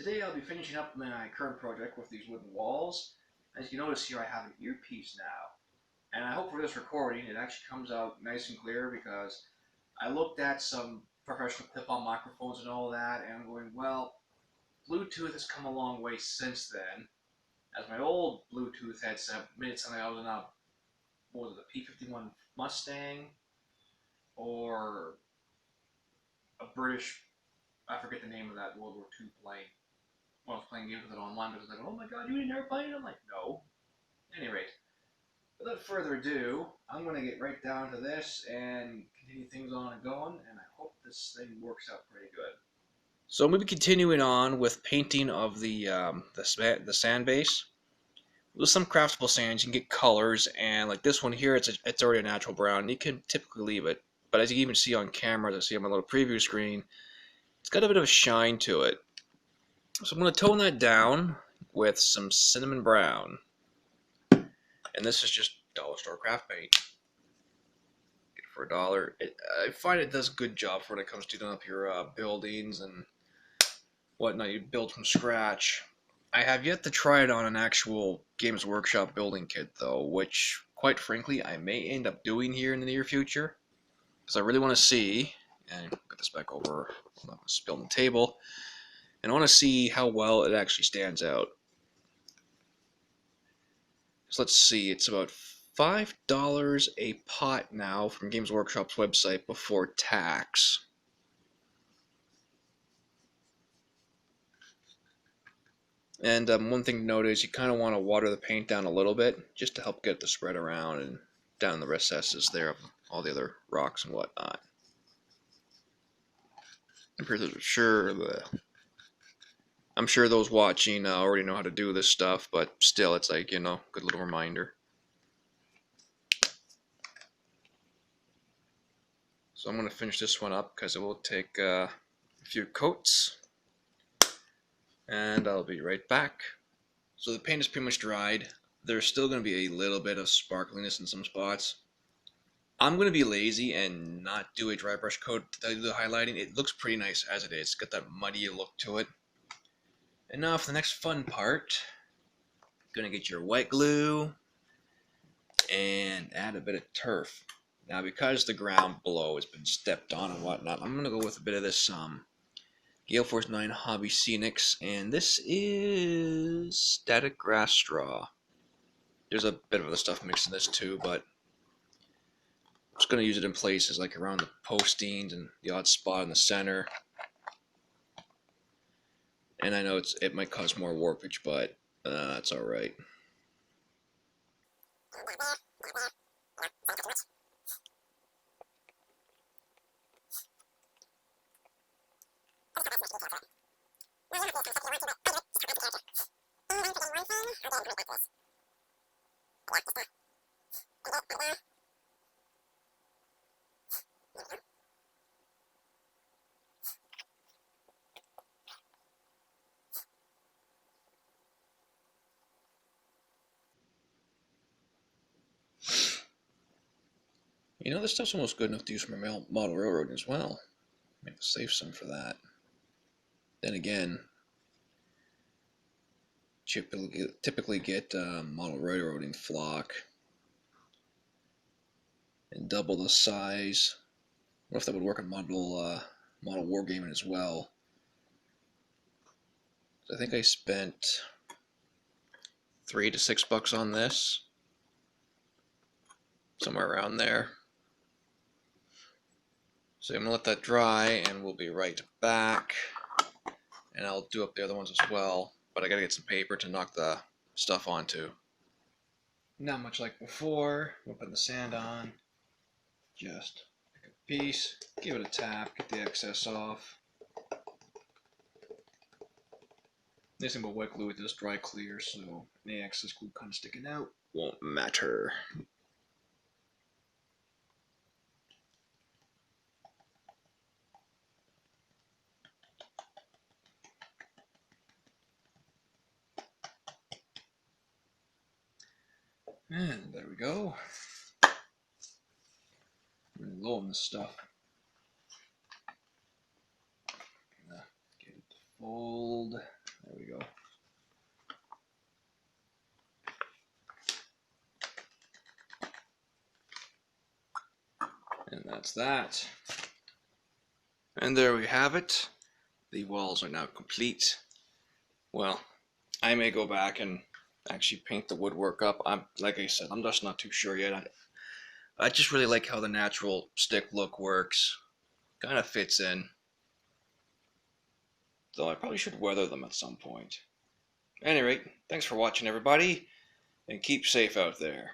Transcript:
Today I'll be finishing up my current project with these wooden walls. As you notice here, I have an earpiece now. And I hope for this recording it actually comes out nice and clear because I looked at some professional clip-on microphones and all that, and I'm going, well, Bluetooth has come a long way since then. As my old Bluetooth headset made it sound like I was in a, what was it, the P-51 Mustang or a British, I forget the name of that World War II plane. When I was playing games with it online, it was like, oh my god, you didn't ever play it? I'm like, no. At any rate, without further ado, I'm going to get right down to this and continue things on and going, and I hope this thing works out pretty good. So I'm going to be continuing on with painting of the sand base. With some craftable sands, you can get colors, and like this one here, it's already a natural brown. You can typically leave it, but as you even see on camera, as I see on my little preview screen, it's got a bit of a shine to it. So I'm going to tone that down with some cinnamon brown. And this is just dollar store craft paint. Get it for $1. I find it does a good job for when it comes to doing up your buildings and whatnot you build from scratch. I have yet to try it on an actual Games Workshop building kit though, which quite frankly I may end up doing here in the near future. Because I really want to see, and get this back over, I'm not going to spill on the table, and I want to see how well it actually stands out. So let's see, it's about $5 a pot now from Games Workshop's website before tax. And one thing to note is you kind of want to water the paint down a little bit just to help get the spread around and down the recesses there of all the other rocks and whatnot. I'm sure those watching already know how to do this stuff, but still, it's like, good little reminder. So I'm going to finish this one up because it will take a few coats. And I'll be right back. So the paint is pretty much dried. There's still going to be a little bit of sparkliness in some spots. I'm going to be lazy and not do a dry brush coat to do the highlighting. It looks pretty nice as it is. It's got that muddy look to it. And now for the next fun part, going to get your white glue and add a bit of turf. Now because the ground below has been stepped on and whatnot, I'm going to go with a bit of this Gale Force 9 Hobby Scenics, and this is Static Grass Straw. There's a bit of other stuff mixed in this too, but I'm just going to use it in places like around the postings and the odd spot in the center. And I know it might cause more warpage, but it's alright. This stuff's almost good enough to use for my model railroad as well. Maybe save some for that. Then again, typically get model railroading flock and double the size. I don't know if that would work on model wargaming as well. So I think I spent $3 to $6 on this, somewhere around there. So I'm gonna let that dry, and we'll be right back. And I'll do up the other ones as well, but I gotta get some paper to knock the stuff onto. Not much like before. We'll put the sand on. Just pick a piece, give it a tap, get the excess off. Nice thing about wet glue, it does dry clear, so any excess glue kind of sticking out won't matter. And there we go. I'm really low on this stuff. Get it to fold. build. There we go. And that's that. And there we have it. The walls are now complete. Well, I may go back and actually paint the woodwork up. Like I said, I'm just not too sure yet. I just really like how the natural stick look works. Kind of fits in. Though I probably should weather them at some point. At any rate, thanks for watching, everybody, and keep safe out there.